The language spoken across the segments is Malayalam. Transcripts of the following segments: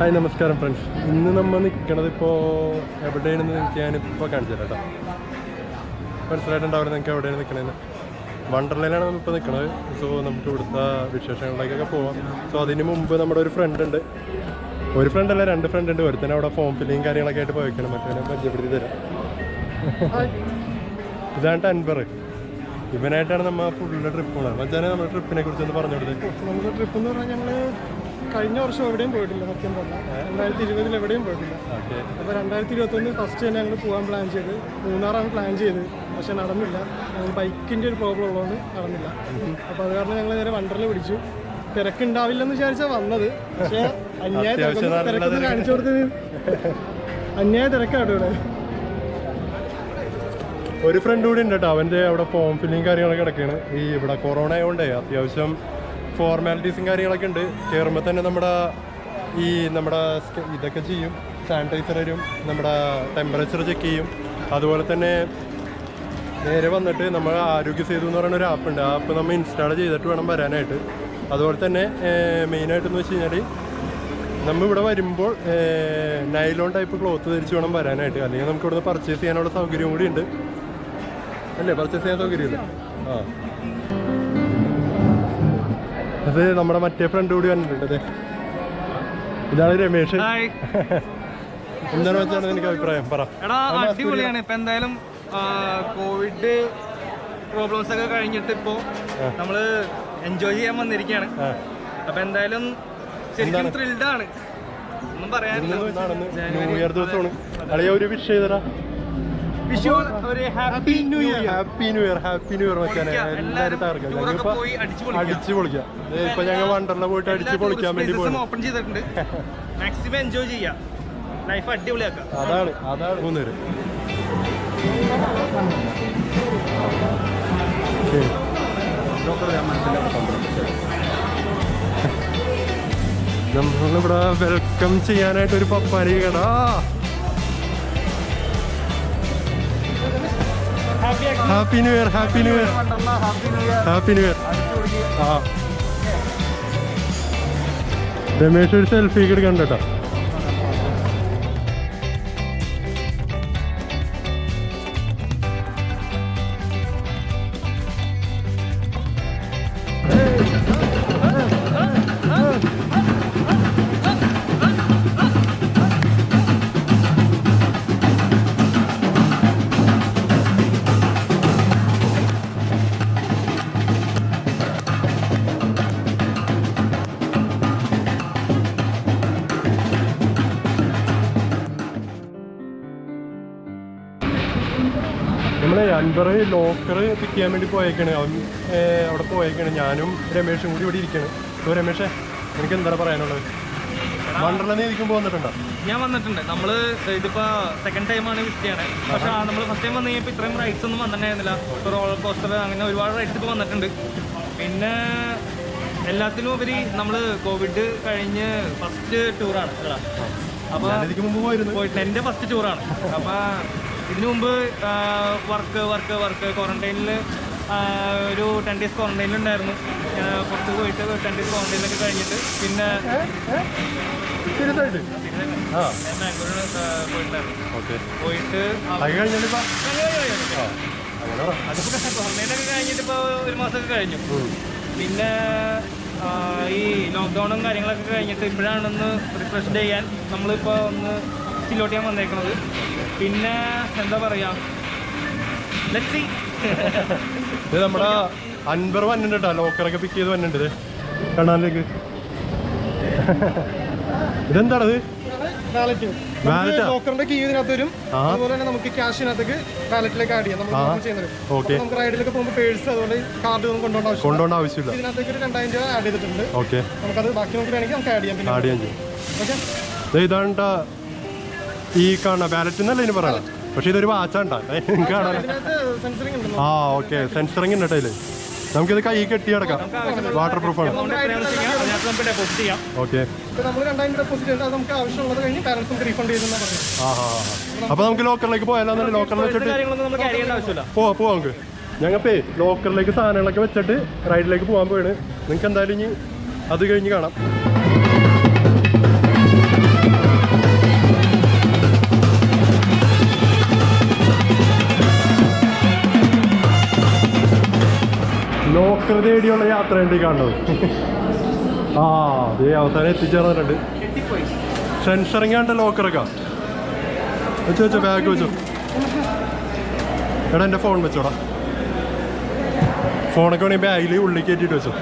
ഹായ് നമസ്കാരം ഫ്രണ്ട്സ്. ഇന്ന് നമ്മൾ നിൽക്കണത് ഇപ്പോൾ എവിടെയാണെന്ന് നിങ്ങൾക്ക് ഞാനിപ്പോൾ കാണിച്ചു തരാം കേട്ടോ. മനസ്സിലായിട്ടുണ്ടാവില്ല നിങ്ങൾക്ക് എവിടെയാണ് നിൽക്കണതെന്ന്. വണ്ടർലയിലാണ് നമ്മളിപ്പോൾ നിൽക്കണത്. സോ നമുക്ക് ഇവിടുത്തെ വിശേഷങ്ങളിലേക്കൊക്കെ പോവാം. സോ അതിന് മുമ്പ് നമ്മുടെ ഒരു ഫ്രണ്ട് ഉണ്ട്, ഒരു ഫ്രണ്ടല്ല 2 ഫ്രണ്ട് ഉണ്ട്. ഒരുത്തന്നെ അവിടെ ഫോം ഫില്ലിങ് കാര്യങ്ങളൊക്കെ ആയിട്ട് പോയിക്കണം. മറ്റേ പരിചയപ്പെടുത്തി തരാം. ഇതാണ് അൻവർ. ഇവനായിട്ടാണ് നമ്മൾ ഫുള്ള് ട്രിപ്പ് പോകുന്നത്. മച്ചാനെ നമ്മുടെ ട്രിപ്പിനെ കുറിച്ചൊന്ന് പറഞ്ഞു കൊടുത്തത്. നമ്മുടെ ട്രിപ്പ് എന്ന് പറഞ്ഞാൽ ഞങ്ങൾ കഴിഞ്ഞ വർഷം എവിടെയും പോയിട്ടില്ല. സത്യം പറഞ്ഞാൽ 2020 എവിടെയും പോയിട്ടില്ല. അപ്പോൾ 2021 ഫസ്റ്റ് തന്നെ ഞങ്ങൾ പോകാൻ പ്ലാൻ ചെയ്ത് മൂന്നാറാണ് പ്ലാൻ ചെയ്ത്. പക്ഷെ നടന്നില്ല. ഞങ്ങൾ ബൈക്കിൻ്റെ ഒരു പ്രോബ്ലം ഉള്ളതുകൊണ്ട് നടന്നില്ല. അപ്പോൾ അത് കാരണം ഞങ്ങൾ നേരെ വണ്ടറിൽ പിടിച്ചു. തിരക്കുണ്ടാവില്ലെന്ന് വിചാരിച്ചാൽ വന്നത്. പക്ഷേ അന്യായ തിരക്കൊന്നും കാണിച്ചു കൊടുത്തത് അന്യായ തിരക്കാണ് ഇവിടെ. ഒരു ഫ്രണ്ട് കൂടി ഉണ്ട് കേട്ടോ. അവൻ്റെ അവിടെ ഫോം ഫില്ലിങ് കാര്യങ്ങളൊക്കെ കിടക്കുകയാണ്. ഈ ഇവിടെ കൊറോണ ആയതുകൊണ്ടേ അത്യാവശ്യം ഫോർമാലിറ്റീസും കാര്യങ്ങളൊക്കെ ഉണ്ട്. കയറുമ്പോൾ തന്നെ നമ്മുടെ ഇതൊക്കെ ചെയ്യും, സാനിറ്റൈസർ വരും, നമ്മുടെ ടെമ്പറേച്ചർ ചെക്ക് ചെയ്യും. അതുപോലെ തന്നെ നേരെ വന്നിട്ട് നമ്മൾ ആരോഗ്യ സേതു എന്ന് പറയുന്ന ഒരു ആപ്പുണ്ട്. ആ ആപ്പ് നമ്മൾ ഇൻസ്റ്റാൾ ചെയ്തിട്ട് വേണം വരാനായിട്ട്. അതുപോലെ തന്നെ മെയിനായിട്ടെന്ന് വെച്ച് കഴിഞ്ഞാൽ നമ്മൾ ഇവിടെ വരുമ്പോൾ നൈലോൺ ടൈപ്പ് ക്ലോത്ത് ധരിച്ച് വേണം വരാനായിട്ട്. അല്ലെങ്കിൽ നമുക്ക് ഇവിടുന്ന് പർച്ചേസ് ചെയ്യാനുള്ള സൗകര്യം കൂടി ഉണ്ട് അല്ലേ? പർച്ചേസ് ചെയ്യാൻ സൗകര്യമില്ല. ആ അത് നമ്മുടെ മറ്റേ ഫ്രണ്ട് കൂടി വന്നിട്ടുണ്ട്. അതെ, ഇതാണ് രമേഷ്. എന്താണ് വെച്ചാണ് എനിക്ക് അഭിപ്രായം പറ. അടിപൊളിയാണ്. ഇപ്പൊ എന്തായാലും കോവിഡ് പ്രോബ്ലംസ് ഒക്കെ കഴിഞ്ഞിട്ട് ഇപ്പോ നമ്മള് എൻജോയ് ചെയ്യാൻ വന്നിരിക്കുകയാണ്. അപ്പൊ എന്തായാലും ശരിക്കും ത്രിൽഡ് ആണ്. ഒന്നും പറയാനില്ല. ന്യൂ ഇയർ ദിവസമാണ്. അളിയ ഒരു വിഷ് ചെയ്തടാ. വിഷു ഒരു happy new year. Happy new year. Happy new year വെച്ചാൽ എല്ലാവരും തകർക്കാം, അടിച്ചു പൊളിക്കാം. ഇപ്പൊ ഞങ്ങൾ വണ്ടറിൽ പോയിട്ട് അടിച്ചു പൊളിക്കാൻ വേണ്ടി പോയി ഓപ്പൺ ചെയ്തിട്ടുണ്ട്. മാക്സിമം എൻജോയ് ചെയ്യാം, ലൈഫ് അടിപൊളിയാക്കാം. അതാണ് മൂന്നുപേര്. നമ്മളിവിടെ വെൽക്കം ചെയ്യാനായിട്ട് ഒരു പപ്പാരി കടാ. Happy new year. Happy new year. Happy new year. ആ രമേഷ് ഒരു സെൽഫി എടുക്കണ്ട കേട്ടോ. നമ്മളെ അൻവർ ലോക്കർ പിക്ക് ചെയ്യാൻ വേണ്ടി പോയേക്കാണ്. അവൻ അവിടെ പോയേക്കാണ്. ഞാനും രമേഷും കൂടി ഇവിടെ ഇരിക്കുകയാണ്. അപ്പോൾ രമേഷേ, എനിക്ക് എന്താണ് പറയാനുള്ളത്? വണ്ടർലയിൽ ഇരിക്കുമ്പോൾ വന്നിട്ടുണ്ടോ? ഞാൻ വന്നിട്ടുണ്ട്. നമ്മൾ ഇതിപ്പോൾ സെക്കൻഡ് ടൈമാണ് വിസിറ്റ് ചെയ്യണേ. പക്ഷേ നമ്മൾ ഫസ്റ്റ് ടൈം വന്നു കഴിഞ്ഞപ്പോൾ ഇത്രയും റൈഡ്സ് ഒന്നും വന്നിട്ടുണ്ടായിരുന്നില്ല. ഇപ്പോൾ റോളർ കോസ്റ്റർ അങ്ങനെ ഒരുപാട് റൈഡ്സ് ഇപ്പോൾ വന്നിട്ടുണ്ട്. പിന്നെ എല്ലാത്തിനും ഉപരി നമ്മൾ കോവിഡ് കഴിഞ്ഞ് ഫസ്റ്റ് ടൂറാണ്. അപ്പോൾ പോയിട്ട് എൻ്റെ ഫസ്റ്റ് ടൂറാണ്. അപ്പോൾ ഇതിനു മുമ്പ് വർക്ക് ക്വാറന്റൈനിൽ ഒരു 10 days ക്വാറന്റൈനിലുണ്ടായിരുന്നു. പുറത്ത് പോയിട്ട് 10 days ക്വാറന്റൈനിലൊക്കെ കഴിഞ്ഞിട്ട് പിന്നെ ബാംഗ്ലൂരിൽ പോയിട്ട് ക്വാറന്റൈനൊക്കെ കഴിഞ്ഞിട്ട് ഇപ്പോൾ 1 മാസമൊക്കെ കഴിഞ്ഞു. പിന്നെ ഈ ലോക്ക്ഡൗണും കാര്യങ്ങളൊക്കെ കഴിഞ്ഞിട്ട് ഇപ്പോഴാണൊന്ന് റിഫ്രഷ് ചെയ്യാൻ നമ്മളിപ്പോൾ ഒന്ന് ചില്ലോട്ട് ചെയ്യാൻ വന്നേക്കുന്നത്. പിന്നെ എന്താ പറയാ, ഇത് നമ്മുടെ അൻവർ വന്നിട്ടുണ്ട് കേട്ടോ. ലോക്കറൊക്കെ പിക്ക് ചെയ്ത് വന്നിട്ടുണ്ട് കണ്ണാലിലേക്ക്. ഇതെന്താണത്? ലോക്കറിന്റെ കീ ഇതിനകത്ത് വരും. അതുപോലെ തന്നെ നമുക്ക് ക്യാഷിനകത്തേക്ക് വാലറ്റിലേക്ക് ആഡ് ചെയ്യാം. നമുക്ക് റൈഡിലൊക്കെ പോകുമ്പോൾ പേഴ്സ് അതുപോലെ കാർഡ് ഒന്നും കൊണ്ടുപോകേണ്ട ആവശ്യമില്ല. ഇതിനകത്തേക്ക് ഒരു 2000 രൂപ ആഡ് ചെയ്തിട്ടുണ്ട്. ഓക്കെ, നമുക്കത് ബാക്കി നമുക്ക് വേണമെങ്കിൽ നമുക്ക് ആഡ് ചെയ്യാം. ഓക്കെ, ഇതാണ് ഈ കാണാം വാലറ്റ് എന്നല്ല ഇതിന് പറയാം. പക്ഷെ ഇതൊരു വാച്ചാണ്ടാ കാണാൻ. ആ ഓക്കെ, സെൻസറിങ് ഉണ്ട് അതില്. നമുക്കിത് കൈ കെട്ടി കിടക്കാം. വാട്ടർ പ്രൂഫാണ്. ഓക്കെ, അപ്പൊ നമുക്ക് ലോക്കറിലേക്ക് പോയാലോ? ലോക്കറിൽ വെച്ചിട്ട് പോവാം നമുക്ക്. ഞങ്ങപ്പേ ലോക്കറിലേക്ക് സാധനങ്ങളൊക്കെ വെച്ചിട്ട് റൈഡിലേക്ക് പോകാൻ പോയാണ്. നിങ്ങൾക്ക് എന്തായാലും ഇനി അത് കഴിഞ്ഞ് കാണാം. ലോക്കൽ തേടിയുള്ള യാത്രയുണ്ട് കാണുന്നത്. ആ അതേ അവസാനം എത്തിച്ചേർന്നിട്ടുണ്ട്. സെൻസറിങ് ആണ് ലോക്കറൊക്കെ. വെച്ചോ ബാഗ് വെച്ചോ. എടാ എൻ്റെ ഫോൺ വെച്ചോടാ. ഫോണൊക്കെ വേണമെങ്കിൽ ബാഗിൽ ഉള്ളിൽ കയറ്റിയിട്ട് വെച്ചോ.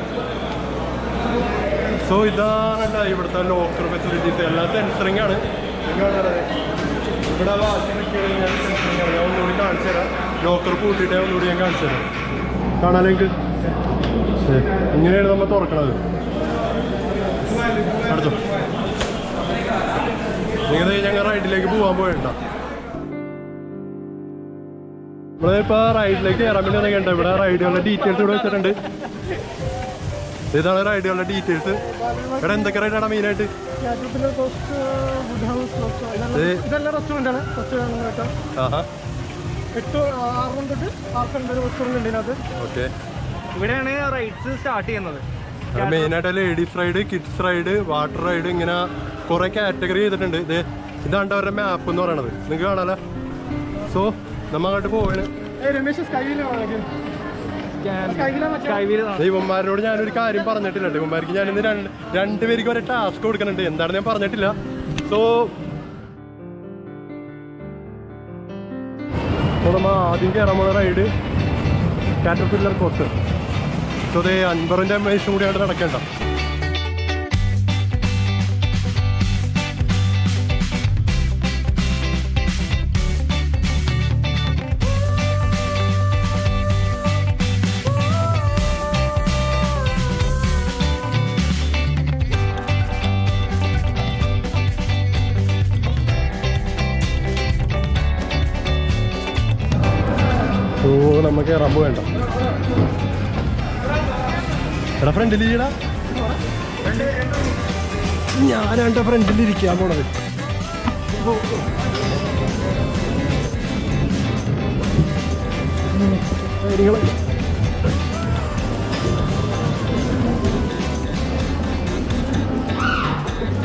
സോ ഇതാണ് ഇവിടുത്തെ ലോക്കർ ഫെസിലിറ്റീസ്. എല്ലാം സെൻസറിങ് ആണ്. ഇവിടെ ഞാൻ ഒന്നുകൂടി കാണിച്ചു തരാം. ലോക്കർ പൂട്ടിയിട്ട് ഒന്നുകൂടി ഞാൻ കാണിച്ചു തരാം. കാണാനെങ്കിൽ ഇങ്ങനെയാണ് നമ്മൾ തുറക്കണത്. അടുത്തോ നിങ്ങൾ ഞങ്ങൾ റൈഡിലേക്ക് പോകാൻ പോയിട്ട. നമ്മളിപ്പോൾ റൈഡിലേക്ക് കയറാൻ വേണ്ടി ഇറങ്ങിയിട്ടുണ്ട്. ഇവിടെ റൈഡുകളുടെ ഡീറ്റെയിൽസ് ഇവിടെ വെച്ചിട്ടുണ്ട്. ഇതാണ് റൈഡുകളുടെ ഡീറ്റെയിൽസ്. ഇവിടെ എന്തൊക്കെ റൈഡാണ് മെയിനായിട്ട്? ഓക്കെ, ഇവിടെയാണ് റൈഡ്സ് സ്റ്റാർട്ട് ചെയ്യുന്നത്. മെയിനായിട്ട് ladies ride, kids ride, water ride, ഇങ്ങനെ കുറെ കാറ്റഗറി ചെയ്തിട്ടുണ്ട്. ഇതാണ് അവരുടെ മാപ്പ് എന്ന് പറയണത്. നിങ്ങൾക്ക് കാണാലോ. സോ നമ്മ അങ്ങോട്ട് പോവാണ്. ഇവന്മാരോട് ഞാനൊരു കാര്യം പറഞ്ഞിട്ടില്ല. ഇവന്മാർക്ക് ഞാനിന്ന് രണ്ടുപേർക്ക് ഒരു ടാസ്ക് കൊടുക്കുന്നുണ്ട്. എന്താണെന്ന് ഞാൻ പറഞ്ഞിട്ടില്ല. സോ നമ്മ ആദ്യം കയറാൻ പോകുന്ന റൈഡ് കാറ്റർപില്ലർ കോസ്റ്റർ. സോ അതേ അൻപറിൻ്റെ അന്വേഷണം കൂടി ആയിട്ട് നടക്കേണ്ട. നമുക്ക് കയറാൻ പോവേണ്ട. എടാ ഫ്രണ്ടിലിരിക്കടാ. ഞാനെൻ്റെ ഫ്രണ്ടിലിരിക്കാൻ പോണത്.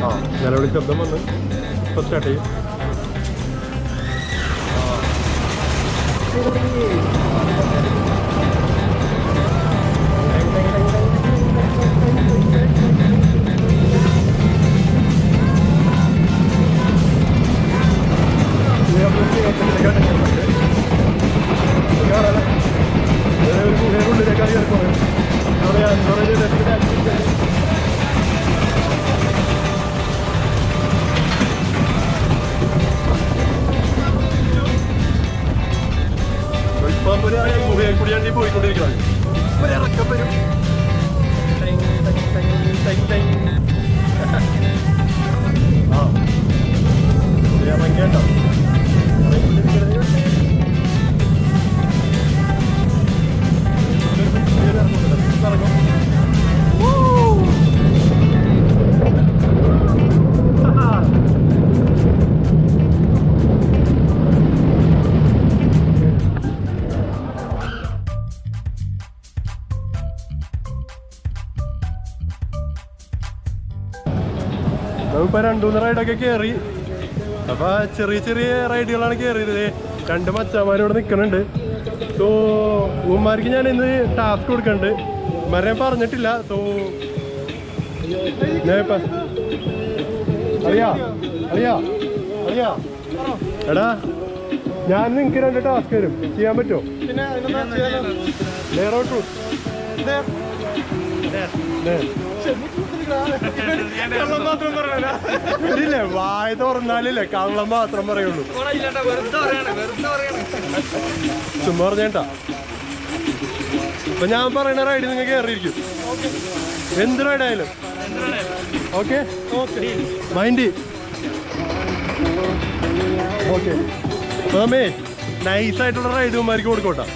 ആ നിലവിളി ശബ്ദം വന്ന് ഇപ്പോൾ സ്റ്റാർട്ട് ചെയ്യും. കൂടിയാണ്ടി പോയിക്കൊണ്ടിരിക്കുന്നത്. ഇറക്കം വരും. ആ ഇറങ്ങേണ്ട. നമ്മളിപ്പോൾ 2-3 റൈഡൊക്കെ കയറി. അപ്പോൾ ചെറിയ ചെറിയ റൈഡുകളാണ് കയറിയത്. 2 മച്ചാന്മാരിവിടെ നിൽക്കുന്നുണ്ട്. സോ ഉമ്മാർക്ക് ഞാൻ ഇന്ന് ടാസ്ക് കൊടുക്കുന്നുണ്ട്. ഉമ്മാരെ ഞാൻ പറഞ്ഞിട്ടില്ല. സോ അറിയാ എടാ ഞാൻ നിങ്ങൾക്ക് 2 ടാസ്ക് തരും. ചെയ്യാൻ പറ്റുമോ? ഇല്ലേ വായ തുറന്നാലില്ലേ കള്ളം മാത്രം പറയുള്ളൂ. ചുമ്മാ പറഞ്ഞേട്ടാ. അപ്പൊ ഞാൻ പറയുന്ന റൈഡ് നിങ്ങൾ കയറിയിരിക്കും. എന്ത് റൈഡായാലും ഓക്കെ മൈൻഡ്. ഓക്കെ അപ്പൊ നമ്മേ നൈസായിട്ടുള്ള റൈഡ് ഉമ്മാർക്ക് കൊടുക്കോട്ടാ.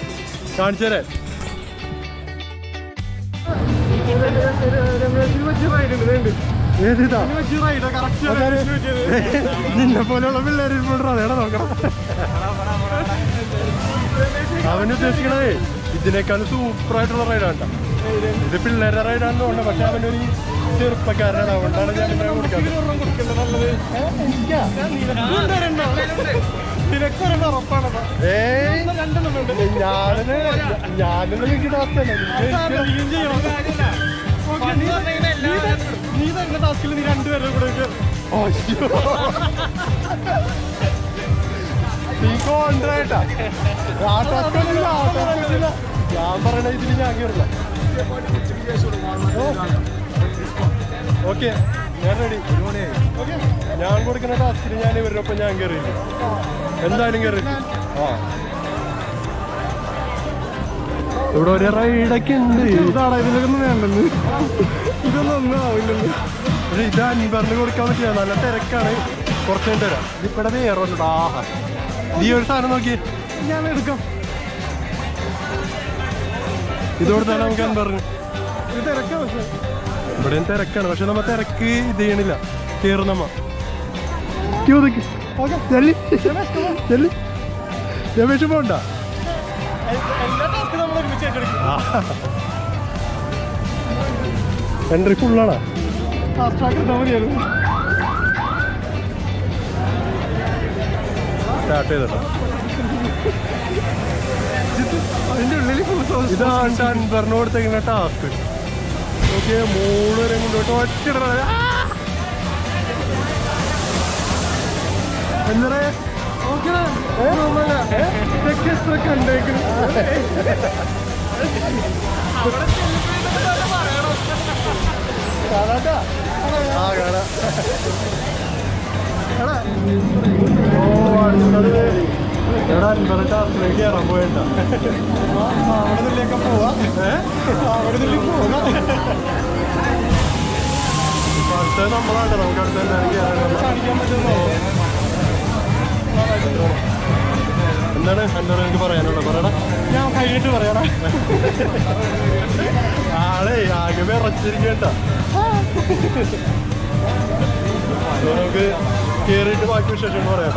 കാണിച്ചു തരാം. നിന്നെ പോലെയുള്ള പിള്ളേർ അതേടാ നോക്കണം. അവന് ഉദ്ദേശിക്കണതേ ഇതിനേക്കാളും സൂപ്പറായിട്ടുള്ള റൈഡാണ്. ഇത് പിള്ളേരുടെ റൈഡാണെന്ന് തോന്നുന്നത്. പക്ഷെ അവനൊരു ചെറുപ്പക്കാരനാണ്. അതുകൊണ്ടാണ് ഞാൻ പിന്നെ കൊടുക്കാറ്. നിനക്കൊരെണ്ണം ഉറപ്പാണ്. രണ്ടെണ്ണം ഉണ്ട്. ഞാനൊന്നും എനിക്ക് ടാസ്കല്ല. നീ തരുന്ന ടാസ്കിൽ നീ രണ്ടുപേരുടെ കൂടെ ഞാൻ പറയണ ഇതിന് ഞാൻ കയറില്ല. ഓക്കെ ഞാൻ റെഡി. ഞാൻ കൊടുക്കുന്ന ടാസ്കിന് ഞാൻ ഇവരുടെ ഒപ്പം ഞാൻ കയറിയില്ല. എന്തായാലും കയറി. ആ ഇവിടെ ഒരു റൈഡൊക്കെ ഉണ്ട്. ഇതാണ് ഇതിലൊന്നും വേണ്ടെന്ന്. ഇതൊന്നും ആവില്ലല്ലോ. പക്ഷേ ഇത് അൻപറിന് കൊടുക്കാൻ പറ്റില്ല. നല്ല തിരക്കാണ്. കുറച്ച് കഴിഞ്ഞിട്ട് തരാം. ഇതിപ്പടെ വേറെ ആഹാ നീ ഒരു സാധനം നോക്കി ഞാൻ എടുക്കാം. ഇത് കൊടുത്താൽ നമുക്ക് അൻപറിന്. ഇത് തിരക്കാ. പക്ഷേ ഇവിടെയും തിരക്കാണ്. പക്ഷെ നമ്മ തിരക്ക് ഇത് ചെയ്യണില്ല. കയറുന്നമ്മ രമേശ് പോണ്ട. എല്ലാ ടാസ്കും നമ്മൾ ഒരുമിച്ച് ഏറ്റെടുക്കും. എൻട്രി ഫുള്ളാണോ? ഫാസ്റ്റ് ട്രാക്ക് ഇട്ടാൽ മതിയായിരുന്നു. സ്റ്റാർട്ട് ചെയ്തോ. അതിൻ്റെ ഉള്ളിൽ ഫുൾ ഇതാണ് അൻപറിന് കൊടുത്തേക്കുന്ന ടാസ്ക്. ഓക്കെ 3 വരെ കൊണ്ടോട്ട് ഒറ്റ എന്താ കണ്ടേക്കുന്നു. ആ കാണാം. എടാ അൻപറ് ടാസ്കിലേക്ക് കയറാൻ പോയണ്ട. അവിടെ നിന്നിലേക്ക് പോവാം. അവിടെ നിന്ന് പോകാം. ഫസ്റ്റ് നമ്മളാണ്. നമുക്ക് അടുത്ത് എന്തായാലും കാണിക്കാൻ പറ്റുന്നോ? എന്താണ് എന്നോട് എനിക്ക് പറയാനുള്ളത്? പറയടാ. ഞാൻ കഴിഞ്ഞിട്ട് പറയണം. ആളെ ആകെ വിറച്ചിരിക്കണ്ട. നമുക്ക് കേറിയിട്ട് ബാക്കി വിശേഷം പറയാം.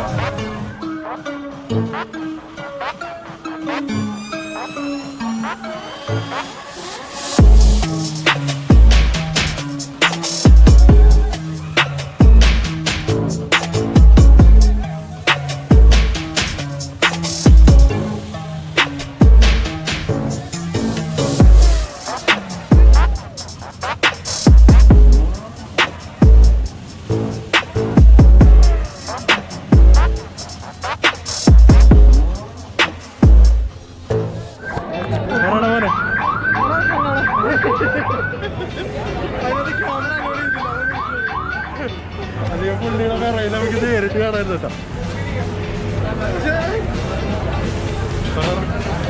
അധികം പുള്ളിയുടെ വിറയിൽ നമുക്ക് നേരിട്ട് കാണായിരുന്നു കേട്ടോ.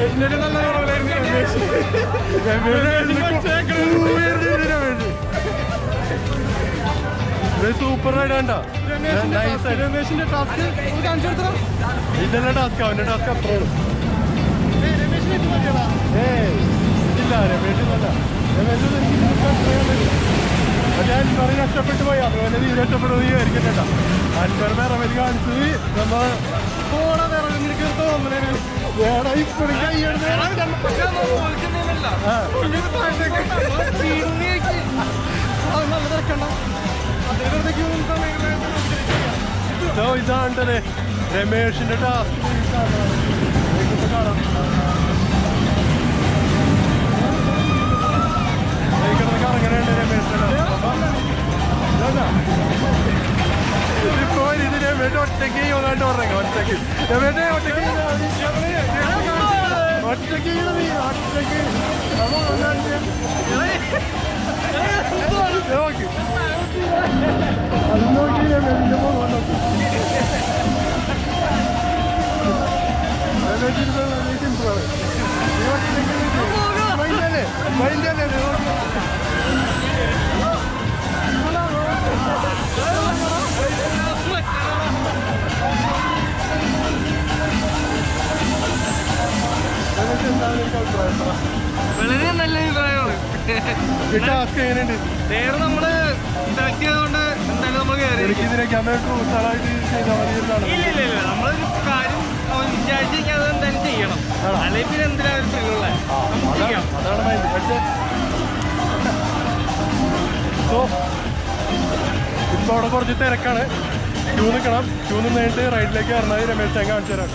എന്നൊരു നല്ല സൂപ്പർ റൈഡ് വേണ്ട. രമേശിന്റെ ടാസ്ക് കാണിച്ചു കൊടുത്തോ. ഇതല്ല ടാസ്ക്. അവന്റെ ടാസ്ക് അത്രയുള്ളൂ. രമേശിനെ ഇല്ല രമേശ് നല്ല പക്ഷെ അൻപർ രക്ഷപ്പെട്ടു പോയി. അതുപോലെ നീ രക്ഷപ്പെടുന്നത് നീ ആയിരിക്കും കേട്ടോ. അൻപർ വിറവൽ കാണിച്ചത് നമ്മ പോണ നിറഞ്ഞിരിക്കുന്ന തോന്നലാണ്. വേറെ ഇപ്പോഴും കൈയ്യെടുത്ത് നല്ല തിരക്കണ്ട. ഇതാണ്ടേ രമേഷിന്റെ ടാസ്ക് കാണാം. കറങ്ങണുണ്ട് രമേഷിന്റെ ഇപ്പോ ഇത് രമേഷ് ഒറ്റയ്ക്ക് ഒന്നാണ്ട് പറഞ്ഞ ഒറ്റയ്ക്ക് രമേഷ് ഒറ്റയ്ക്ക് ഒറ്റയ്ക്ക് ഒറ്റയ്ക്ക് നോക്കി അത് നോക്കി രമേഷിന്റെ മുഖം നോക്കി വളരെ നല്ല അഭിപ്രായമാണ്. ടാസ്ക് എങ്ങനെയുണ്ട്? നേരെ നമ്മള് സെലക്ട് ചെയ്തുകൊണ്ട് എന്തായാലും നമ്മൾ കയറി. ഇതിനെ സ്ഥലമായിട്ട് ചെയ്താൽ മതി. ഇല്ല നമ്മളൊരു കാര്യം വിചാരിച്ചു അത് എന്തായാലും ചെയ്യണം. അല്ലെങ്കിൽ പിന്നെ എന്തിനാ ഒരു ഫ്രീയുള്ള അതാണ് മൈൻഡ്. പക്ഷേ ഇപ്പൊ അവിടെ കുറച്ച് തിരക്കാണ്. ക്യൂ നിൽക്കണം. ക്യൂ നിന്നിട്ട് റൈറ്റിലേക്ക് പറഞ്ഞത് രമേശ് ഞാൻ കാണിച്ചു തരാം.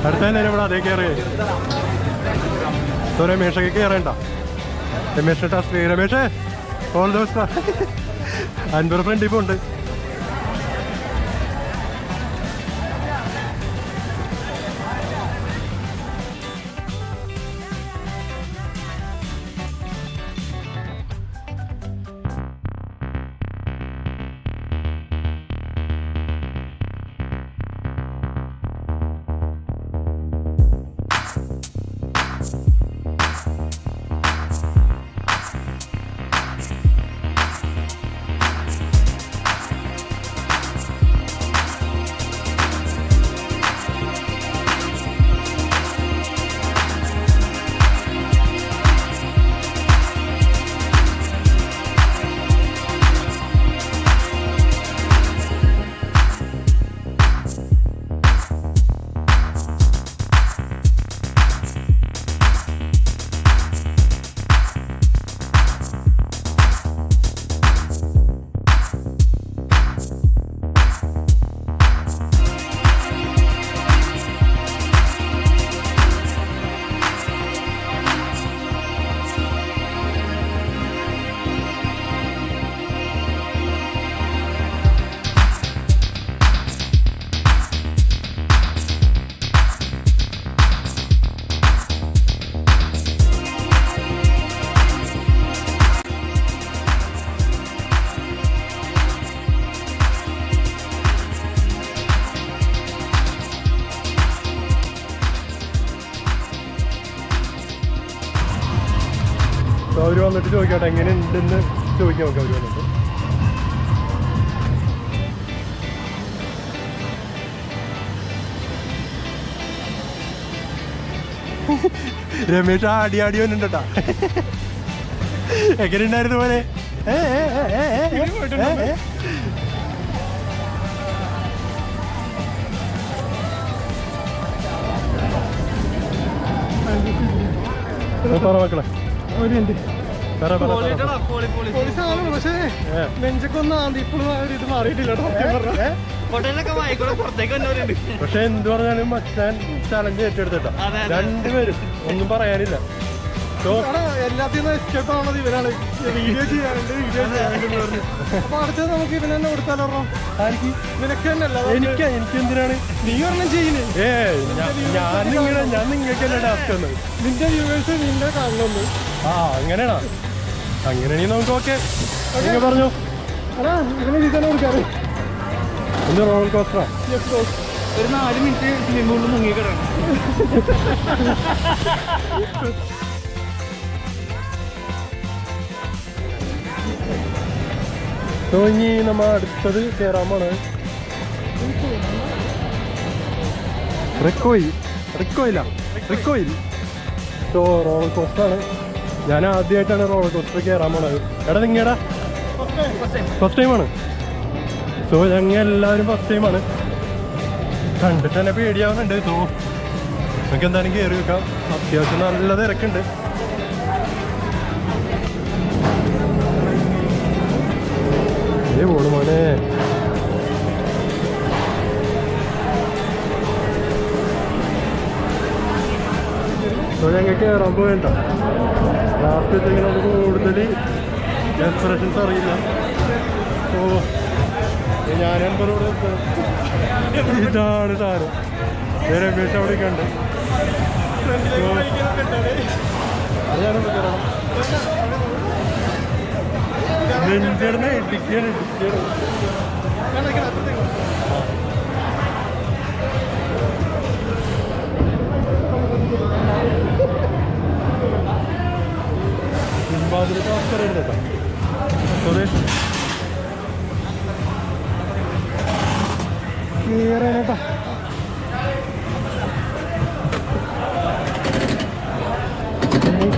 അടുത്ത നേരം ഇവിടെ അതേ കയറി. രമേഷൊക്കെ കയറേണ്ട. രമേഷ് ടാസ്ക്. രമേഷേ ഓൾ ദിവസം അൻപത് ഫ്രണ്ട് ഇപ്പോൾ ഉണ്ട്. അവർ വന്നിട്ട് ചോദിക്കട്ടെ എങ്ങനെ ഉണ്ടെന്ന് ചോദിക്കാം നമുക്ക്. അവർ വന്നിട്ട് രമേഷ് ആടി വന്നിട്ടാ. എങ്ങനെ ഉണ്ടായിരുന്നു പോലെ? പറ മക്കളെ. ഒരു മിനിറ്റ്. പോലീസാണ് പക്ഷേ നെഞ്ചൊക്കൊന്നും ആന്തി ഇപ്പോഴും ഇത് മാറിയിട്ടില്ല. പക്ഷെ എന്ത് പറഞ്ഞാലും മച്ചാൻ ചലഞ്ച് ഏറ്റെടുത്തിട്ടാ. രണ്ടുപേരും ഒന്നും പറയാനില്ല. എല്ലാത്തിനും എസ്കേപ്പ് ആവണത് ഇവരാണ്. വീഡിയോ ചെയ്യാനുണ്ട് അപ്പൊ അടുത്തത് നമുക്ക് ഇവനെ തന്നെ കൊടുത്താലോ? നിനക്ക് തന്നെയല്ല. എനിക്ക് എന്തിനാണ് നീ ഒരെണ്ണം ചെയ്യുന്നേ? ഞാൻ നിങ്ങൾക്കല്ലേ ടാസ്ക് വന്നത്. നിന്റെ വ്യൂവേഴ്സ് നിന്റെ കാണണമെന്ന്. ആ അങ്ങനെയാണോ? അങ്ങനെയാണെങ്കിൽ നമുക്ക് ഓക്കെ പറഞ്ഞു. അതാ ഇവനെ നീ തന്നെ കൊടുക്കാറ്. ഒന്ന് റോളർ കോസ്റ്ററാ. ഒരു 4 മിനിറ്റ് സ്വിമ്മിംഗ് പൂളിൽ മുങ്ങിക്കിടണം. ഇനി നമ്മ അടുത്തത് കയറാമാണ് റിക്കോയിൽ. So roller കോസ്റ്ററാണ്. ഞാൻ ആദ്യമായിട്ടാണ് റോളർ കോസ്റ്റർ കയറാൻ പോണത്. എടാ നിങ്ങടാ ഫസ്റ്റ് ടൈമാണ്. സോ ഞങ്ങൾ എല്ലാവരും ഫസ്റ്റ് ടൈമാണ്. കണ്ടിട്ട് തന്നെ പേടിയാവുന്നുണ്ട്. സോ നമുക്ക് എന്തായാലും കയറി വെക്കാം. അത്യാവശ്യം നല്ല തിരക്കുണ്ട്. പോണു മോനെ. സോ ഞങ്ങൾക്ക് കയറാൻ പോകണ്ട. ലാസ്റ്റ് വെച്ചെങ്കിൽ നമുക്ക് കൂടുതൽ എക്സ്പ്രഷൻസ് അറിയില്ല. സോ ഞാനെന്തോട് ഇതാണ് സാറ് രമേശ് അവിടെ കണ്ട്. നെഞ്ചേർന്ന് ഇടിക്കാണ്. സിംബാദിൽ കേട്ടോ.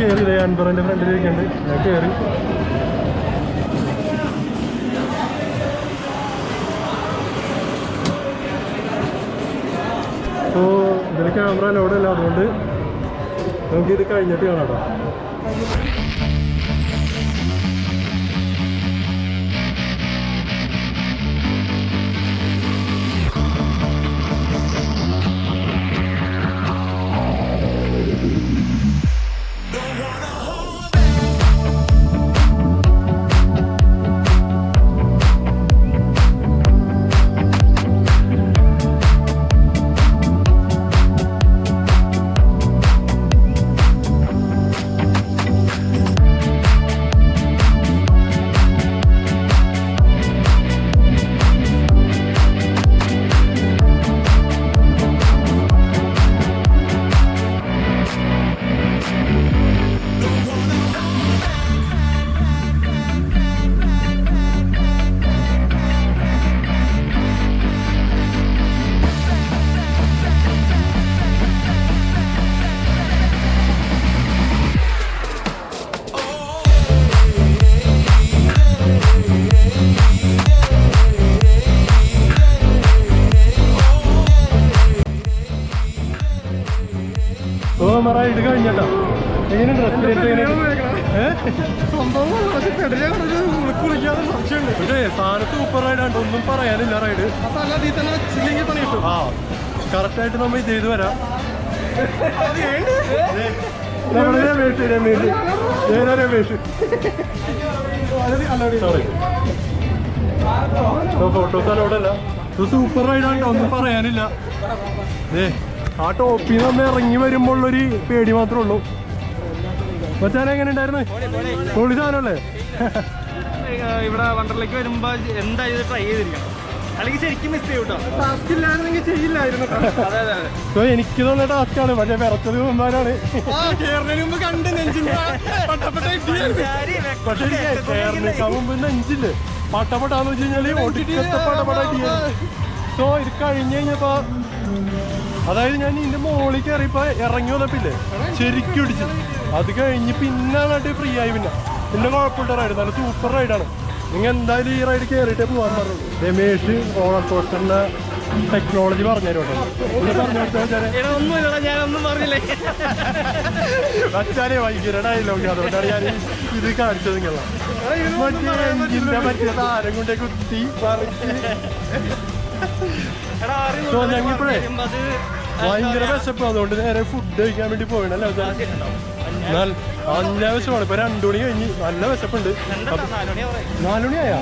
കയറി അൻപറിൻ്റെ ഫ്രണ്ടിൽ ഇരിക്കുന്നുണ്ട്. ഞാൻ കയറി. അപ്പോൾ ഇതിൽ ക്യാമറ ലോഡല്ല, അതുകൊണ്ട് നമുക്കിത് കഴിഞ്ഞിട്ട് കാണാം കേട്ടോ. ഇത് കഴിഞ്ഞട്ടോ. എങ്ങനെയുണ്ട് സാധനം സൂപ്പർ റൈഡാണ്ട്, ഒന്നും പറയാനില്ല റൈഡ്. ആ കറക്റ്റായിട്ട് നമ്മൾ ഇത് ചെയ്ത് വരാം. ഫോട്ടോസ് അലോടല്ല. ഇത് സൂപ്പർ റൈഡാണ്ട്, ഒന്നും പറയാനില്ല. ആ ടോപ്പിൽ നിന്ന് ഇറങ്ങി വരുമ്പോഴുള്ളൊരു പേടി മാത്രമേ ഉള്ളൂ. മച്ചാൻ എങ്ങനെ ഉണ്ടായിരുന്നു? പൊളി സാധനമല്ലേ? ഇവിടെ വണ്ടറിലേക്ക് വരുമ്പോ എന്തായാലും ട്രൈ ചെയ്തിരിക്കണം, അല്ലെങ്കിൽ ശരിക്കും മിസ് ചെയ്യൂട്ടോ. ടാസ്ക് ഇല്ലായിരുന്നെങ്കിൽ ചെയ്യില്ലായിരുന്നു. എനിക്ക് തോന്നുന്ന ടാസ്ക്കാണ്, പക്ഷെ വിറച്ചത് മുമ്പാനാണ്. കണ്ട് നെഞ്ചിന്റെ പക്ഷെ കേരള മുമ്പ് നെഞ്ചില്ലേ പട്ടപ്പെട്ടാന്ന് വെച്ച് കഴിഞ്ഞാല് ഒടുക്കത്തെ പടപടായിട്ട്. സോ ഇത് കഴിഞ്ഞ് കഴിഞ്ഞപ്പോ, അതായത് ഞാൻ ഇതിന്റെ മുകളിൽ കയറിയപ്പോ ഇറങ്ങി വന്നപ്പില്ലേ ശരിക്കും ഇടിച്ചു. അത് കഴിഞ്ഞ് പിന്നാണ് ഫ്രീ ആയി. പിന്നെ കുഴപ്പമില്ല റൈഡ്, നല്ല സൂപ്പർ റൈഡാണ്. നിങ്ങൾ എന്തായാലും ഈ റൈഡ് കയറിയിട്ടേ പോകാൻ പറഞ്ഞു. രമേഷ് റോളർ കോസ്റ്ററിന്റെ ടെക്നോളജി പറഞ്ഞുതരുമോ? മച്ചാലേ ഭയങ്കര ഡയലോഗ്, അതുകൊണ്ടാണ് ഞാൻ ഇത് കാണിച്ചത്. മറ്റേ താരം കൊണ്ടേ കുത്തി പറിച്ച്. ഞങ്ങളിപ്പോഴേ ഭയങ്കര വിശപ്പ്, അതുകൊണ്ട് നേരെ ഫുഡ് കഴിക്കാൻ വേണ്ടി പോകണല്ലോ. നല്ല വിശപ്പാണ്. ഇപ്പൊ 2 മണി കഴിഞ്ഞ് നല്ല വിശപ്പുണ്ട്. 4 മണിയായാ?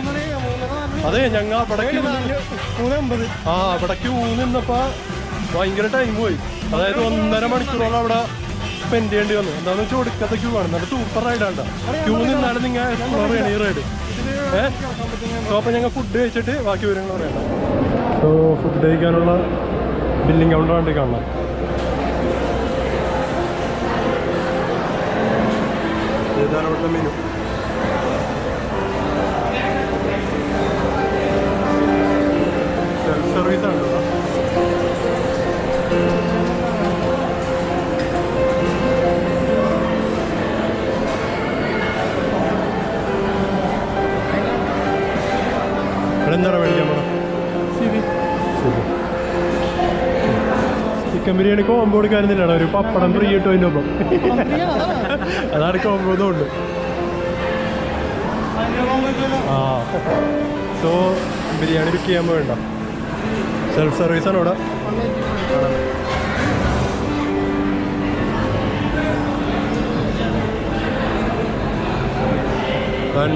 അതെ, ഞങ്ങൾ അവിടേക്ക് 3:50. ആ അവിടേക്ക് 3 നിന്നപ്പോ ഭയങ്കര ടൈം പോയി. അതായത് 1.5 മണിക്കൂറോളം അവിടെ സ്പെൻഡ് ചെയ്യേണ്ടി വന്നു. എന്താണെന്ന് വെച്ചാൽ ഒടുക്കത്തെ ക്യൂ ആണ്. നല്ല സൂപ്പർ റൈഡാണ്ട. ക്യൂ നിന്നാലും നിങ്ങൾ എക്സ്പ്ലോർ ചെയ്യണം ഈ റൈഡ്. സോ അപ്പം ഞങ്ങൾ ഫുഡ് കഴിച്ചിട്ട് ബാക്കി വിവരങ്ങൾ പറയണം. സോ ഫുഡ് കഴിക്കാനുള്ള ബില്ലിംഗ് കൗണ്ടർ വേണ്ടി കാണണം. ഇതാണ് ഇവിടുത്തെ മെനു. സെൽഫ് സർവീസ് ആണ് കേട്ടോ. എന്താണ് മേടിക്കാൻ പോണം? ചിക്കൻ ബിരിയാണി കോമ്പോ കൊടുക്കാനില്ലാണ്, ഒരു പപ്പടം ഫ്രീ കിട്ടും അതിൻ്റെ ഒപ്പം. അതാണ് കോമ്പോ ഉണ്ട്. ആ സോ ബിരിയാണി ബുക്ക് ചെയ്യാൻ വേണ്ട, സെൽഫ് സർവീസാണ് ഇവിടെ.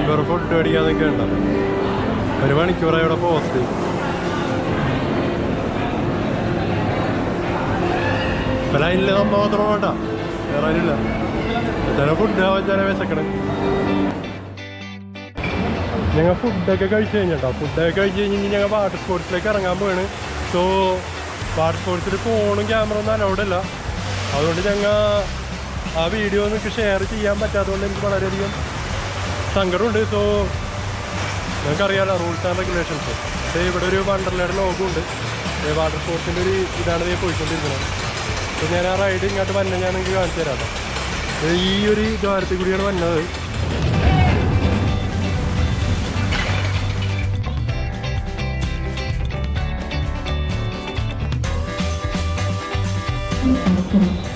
വേറെ ഫുഡ് മേടിക്കാന്നൊക്കെ ഉണ്ടോ? 1 മണിക്കൂറായി ഇവിടെ പോസ്റ്റ്. ഇപ്പം ലൈനിൽ നമ്മൾ മാത്രം വേണ്ട, വേറെ അതിലില്ല. ചില ഫുഡ് ആവാൻ ചില വിശക്കണം. ഞങ്ങൾ ഫുഡൊക്കെ കഴിച്ച് കഴിഞ്ഞിട്ടോ. ഫുഡൊക്കെ കഴിച്ച് കഴിഞ്ഞ് ഞങ്ങൾ വാട്ടർ സ്പോർട്സിലേക്ക് ഇറങ്ങാൻ പോവാണ്. സോ വാട്ടർ സ്പോർട്സിൽ ഫോണും ക്യാമറ ഒന്നും അലൗഡല്ല. അതുകൊണ്ട് ഞങ്ങൾ ആ വീഡിയോ നിങ്ങൾക്ക് ഷെയർ ചെയ്യാൻ പറ്റാത്തതുകൊണ്ട് എനിക്ക് വളരെയധികം സങ്കടമുണ്ട്. സോ നിങ്ങൾക്കറിയാലോ റൂൾസ് ആൻഡ് റെഗുലേഷൻസ്. ഇവിടെ ഒരു വണ്ടർലയുടെ ലോഗോ ഉണ്ട്. വാട്ടർ സ്പോർട്സിൻ്റെ ഒരു ഇതാണ് പോയിക്കൊണ്ടിരിക്കുന്നത്. അപ്പോൾ ഞാൻ ആ റൈഡ് ഇങ്ങോട്ട് വന്നെ ഞാൻ നിങ്ങൾക്ക് കാണിച്ചു തരാം. ഈ ഒരു ദ്വാരത്തിൽ കൂടിയാണ് വന്നത്.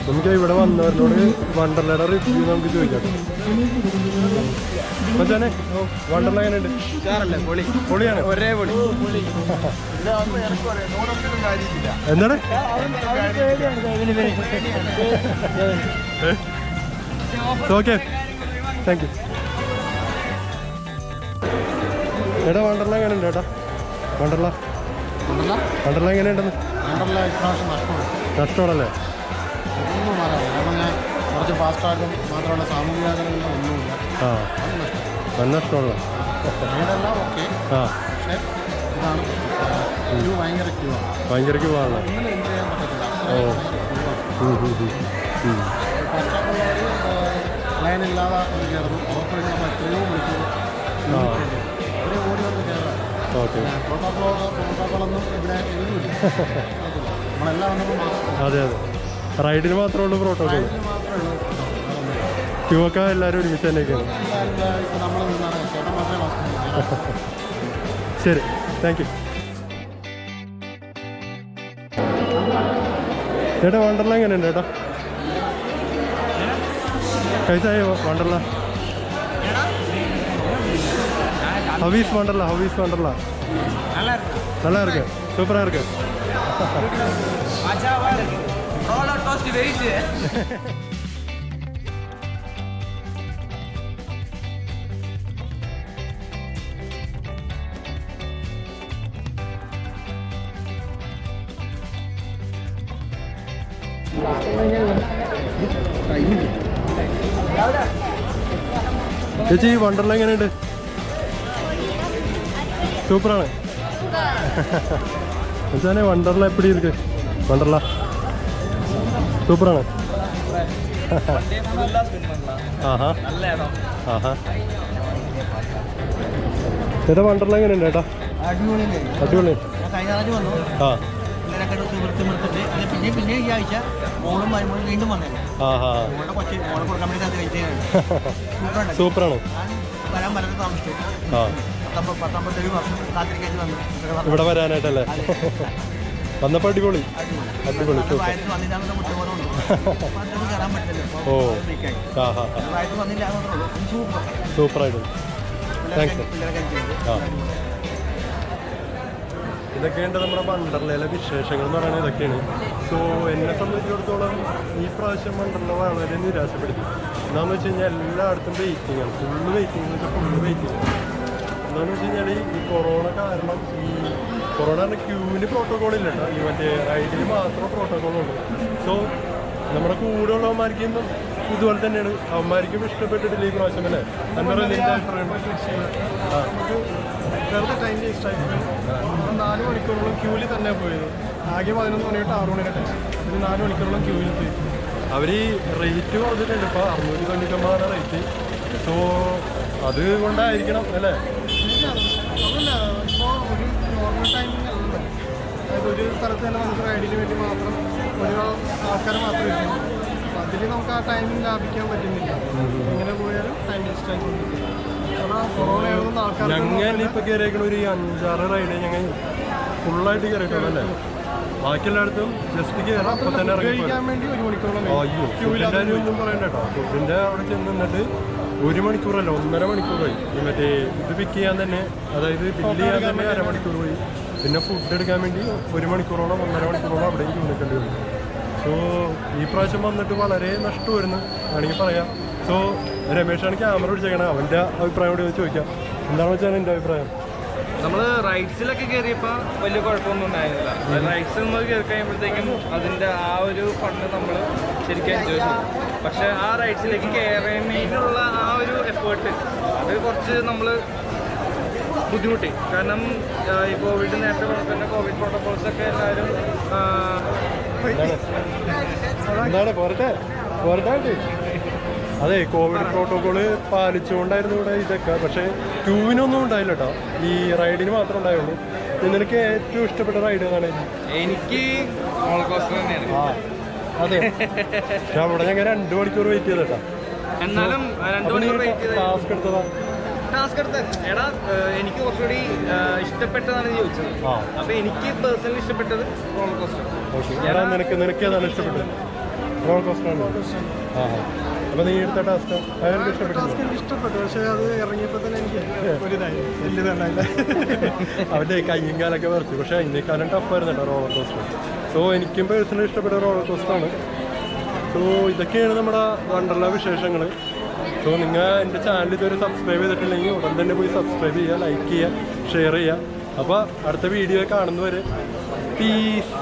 നമുക്ക് ഇവിടെ വന്നവരോട് വണ്ടർലയുടെ റിവ്യൂ നമുക്ക് ചോദിക്കാം. മച്ചാനെ വണ്ടർല എങ്ങനെയുണ്ട്? പൊളിയാണ്. ഒരേ പൊളി. എന്താണ്? Okay, thank you. ഏട്ടാ വണ്ടർല എങ്ങനെയുണ്ട് ചേട്ടാ? വണ്ടർല എങ്ങനെയുണ്ടെന്ന്? നഷ്ടമാണല്ലേ? ഒന്നും പറയാം. കാരണം ഞാൻ കുറച്ച് ഫാസ്റ്റാക്കും മാത്രമല്ല സാമൂഹിക ഒന്നുമില്ല. ആ, നല്ല നഷ്ടമുള്ള നേരെല്ലാം ഓക്കെ. ആ, പക്ഷേ ഇതാണ് ക്യൂ ഭയങ്കര ക്യൂ ആണല്ലോ. ഒന്നും എൻജോയ് ചെയ്യാൻ പറ്റത്തില്ല. ഓ, ഫാസ്റ്റാക്കുള്ളവർ ലൈനില്ലാതെ കയറുന്നു. അവർക്ക് നമ്മൾ എത്രയോ മണിക്കൂർ അവരെ ഓടി വന്ന് കയറാം. ഓക്കെ, പ്രോട്ടോക്കോളൊന്നും ഇവിടെ എഴുതില്ല. നമ്മളെല്ലാം വന്നപ്പോൾ മാത്രം അതെ അതെ, റൈഡിന് മാത്രമേ ഉള്ളൂ പ്രോട്ടോകോൾ. മാത്രമേ ഉള്ളൂ. ക്യൂ ഒക്കെ എല്ലാവരും ഒരുമിച്ച് തന്നെയൊക്കെയാണ്. ഇപ്പോൾ നമ്മൾ നിന്നാണ് ചേട്ടൻ മാത്രമേ ശരി, താങ്ക് യു. ചേട്ടാ വണ്ടർല എങ്ങനെയുണ്ട് ചേട്ടാ? കൈസായോ വണ്ടർല? ഹവീസ് വണ്ടർല நல்லா இருக்கு, சூப்பராக இருக்கு. ചേച്ചി വണ്ടർല എങ്ങനെയുണ്ട്? സൂപ്പറാണ്. മച്ചാനെ വണ്ടർല എപ്പടി ഇருக்கு? വണ്ടർല സൂപ്പറാണ്. ആഹാ ആഹാ. ചേട്ടാ വണ്ടർല എങ്ങനെയുണ്ട് ചേട്ടാ? അടിപൊളി. ആ പിന്നെ ഈ ആഴ്ച മോളും മരുമോളും വീണ്ടും വന്നേ. സൂപ്പറാണ്. വരാൻ പറ്റാത്ത താമസിച്ചു. ആ, 17 വർഷം കാത്തിരിക്കാൻ വന്നു ഇവിടെ വരാനായിട്ടല്ലേ? വന്നപ്പോൾ അടിപൊളി അടിപൊളി സൂപ്പർ. ഓ, ആ ഹാ സൂപ്പറായിട്ട്. താങ്ക്സ്. ആ, ഇതൊക്കെയുണ്ട് നമ്മുടെ വണ്ടർലയിലെ വിശേഷങ്ങൾ എന്ന് പറയുന്നത് ഇതൊക്കെയാണ്. സോ എന്നെ സംബന്ധിച്ചിടത്തോളം ഈ പ്രാവശ്യം വണ്ടർല വളരെ നിരാശപ്പെടുത്തി. എന്താണെന്ന് വെച്ച് കഴിഞ്ഞാൽ എല്ലായിടത്തും വെയിറ്റിംഗ് ആണ്, ഫുള്ള് വെയിറ്റിംഗ് എന്താണെന്ന് വെച്ച് കഴിഞ്ഞാൽ ഈ കൊറോണ കാരണം കൊറോണ ക്യൂവിന് പ്രോട്ടോകോൾ ഇല്ല കേട്ടോ. ഈ മറ്റേ റൈഡിന് മാത്രം പ്രോട്ടോകോളുണ്ട്. സോ നമ്മുടെ കൂടെ ഉള്ളവന്മാർക്കും ഇതുപോലെ തന്നെയാണ്, അവന്മാർക്കും ഇഷ്ടപ്പെട്ടിട്ടില്ല ഈ പ്രാവശ്യം അല്ലേ? വെറുതെ ടൈം വേസ്റ്റ് ആയിപ്പോയി. 4 മണിക്കൂറോളം ക്യൂവിൽ തന്നെ പോയത്. ആകെ 11 മണി തൊട്ട് 6 മണി ടൈം. അതിന് 4 മണിക്കൂറോളം ക്യൂവിൽ പോയി. അവർ റേറ്റ് കുറച്ചിട്ടുണ്ട്. ഇപ്പോൾ 699 റേറ്റ്. സോ അതുകൊണ്ടായിരിക്കണം അല്ലേ? അതല്ല, ഇപ്പോൾ ഒരു നോർമൽ ടൈമിംഗ് അല്ല. അതായത് ഒരു സ്ഥലത്ത് തന്നെ നമുക്ക് റൈഡിന് വേണ്ടി മാത്രം ഒരു ആൾക്കാർ മാത്രമേ ഇരിക്കും. അപ്പോൾ അതിൽ നമുക്ക് ആ ടൈമിംഗ് ലാഭിക്കാൻ പറ്റുന്നില്ല. എങ്ങനെ പോയാലും ടൈം വേസ്റ്റ് ആയിക്കൊണ്ടിരിക്കും. കാരണം കൊറോണ എഴുതുന്ന ആൾക്കാർ ഞങ്ങൾ ഇപ്പോൾ കയറിയേക്കണ ഒരു 5-6 റൈഡ് ഞങ്ങൾ ഫുള്ളായിട്ട് കയറിയിട്ടുള്ളൂ അല്ലേ? ബാക്കി എല്ലായിടത്തും ജസ്റ്റ് കയറാം, അപ്പം തന്നെ കഴിക്കാൻ വേണ്ടി 1 മണിക്കൂറോളം അയ്യോ, ഫുഡിൻ്റെ ഒന്നും പറയണ്ട കേട്ടോ. ഫുഡിൻ്റെ അവിടെ ചെന്ന് നിന്നിട്ട് 1 മണിക്കൂറല്ല 1.5 മണിക്കൂറായി. ഈ മറ്റേ ഇത് പിക്ക് ചെയ്യാൻ തന്നെ, അതായത് ബില്ല് ചെയ്യാൻ തന്നെ 1/2 മണിക്കൂർ പോയി. പിന്നെ ഫുഡ് എടുക്കാൻ വേണ്ടി 1 മണിക്കൂറോളം 1.5 മണിക്കൂറോളം അവിടെയും ക്യൂ നിൽക്കേണ്ടി വരും. സോ ഈ പ്രാവശ്യം വന്നിട്ട് വളരെ നഷ്ടമായിരുന്നു വേണമെങ്കിൽ പറയാം. സോ രമേഷാണ് ക്യാമറ പിടിച്ചേക്കണം, അവൻ്റെ അഭിപ്രായം കൂടി ചോദിക്കാം. എന്താണെന്ന് വെച്ചാൽ എൻ്റെ അഭിപ്രായം? നമ്മൾ റൈഡ്സിലൊക്കെ കയറിയപ്പോൾ വലിയ കുഴപ്പമൊന്നും ഉണ്ടായിരുന്നില്ല. റൈഡ്സിൽ നമ്മൾ കയറി കഴിയുമ്പോഴത്തേക്കും അതിൻ്റെ ആ ഒരു ഫണ്ട് നമ്മൾ ശരിക്കും എൻജോയ് ചെയ്തു. പക്ഷേ ആ റൈഡ്സിലേക്ക് കയറുന്നതിനുള്ള ആ ഒരു എഫേർട്ട് അത് കുറച്ച് നമ്മൾ ബുദ്ധിമുട്ടി. കാരണം ഈ കോവിഡ് നേരത്തെ പറഞ്ഞ തന്നെ കോവിഡ് പ്രോട്ടോകോൾസൊക്കെ എല്ലാവരും എന്താണ് പോരട്ടെ അതെ, കോവിഡ് പ്രോട്ടോകോള് പാലിച്ചുകൊണ്ടായിരുന്നു ഇവിടെ ഇതൊക്കെ. പക്ഷേ ക്യൂവിനൊന്നും ഉണ്ടായില്ല കേട്ടോ, ഈ റൈഡിന് മാത്രമേ ഉണ്ടായുള്ളൂ. നിനക്ക് ഏറ്റവും ഇഷ്ടപ്പെട്ട റൈഡ് ഏതാണ്? എനിക്ക് റോളർ കോസ്റ്റർ തന്നെയാണ്. ആ, അതെ പക്ഷെ അവിടെ ഞങ്ങൾ 2 മണിക്കൂർ വെയിറ്റ് ചെയ്തേട്ടാ. എന്നാലും 2 മണിക്കൂർ വെയിറ്റ് ചെയ്ത് ടാസ്ക് എടുത്തതാ. ടാസ്ക് എടുത്ത എടാ എനിക്ക് കുറച്ചുകൂടി ഇഷ്ടപ്പെട്ടതാണ് നീ ചോദിച്ചത്. ആ അപ്പൊ എനിക്ക് പേഴ്സണലി ഇഷ്ടപ്പെട്ടത് റോളർ കോസ്റ്റർ. ഓക്കെ. എടാ നിനക്ക് ഏതാണ് ഇഷ്ടപ്പെട്ടത്? റോളർ കോസ്റ്റർ ആണ്. ആ അപ്പോൾ നീ എടുത്ത ടാസ്ക് അതെനിക്ക് ഇഷ്ടപ്പെട്ടു. ടാസ്ക് എനിക്ക് ഇഷ്ടപ്പെട്ടു, പക്ഷേ അത് ഇറങ്ങിയപ്പോൾ തന്നെ എനിക്ക് ഒരു ഇതായി വലിയതല്ല. അവൻ്റെ കയ്യും കാലൊക്കെ വരച്ചു. പക്ഷേ അതിനേക്കാളും ടഫായിരുന്നു കേട്ടോ റോളർ കോസ്റ്റർ. സോ എനിക്കും പേഴ്സണലി ഇഷ്ടപ്പെട്ട റോളർ കോസ്റ്ററാണ്. സോ ഇതൊക്കെയാണ് നമ്മുടെ വണ്ടർല വിശേഷങ്ങൾ. സോ നിങ്ങൾ എൻ്റെ ചാനൽ ഇതുവരെ സബ്സ്ക്രൈബ് ചെയ്തിട്ടില്ലെങ്കിൽ ഉടൻ തന്നെ പോയി സബ്സ്ക്രൈബ് ചെയ്യുക, ലൈക്ക് ചെയ്യുക, ഷെയർ ചെയ്യുക. അപ്പോൾ അടുത്ത വീഡിയോ കാണുന്നവരെ പീസ്.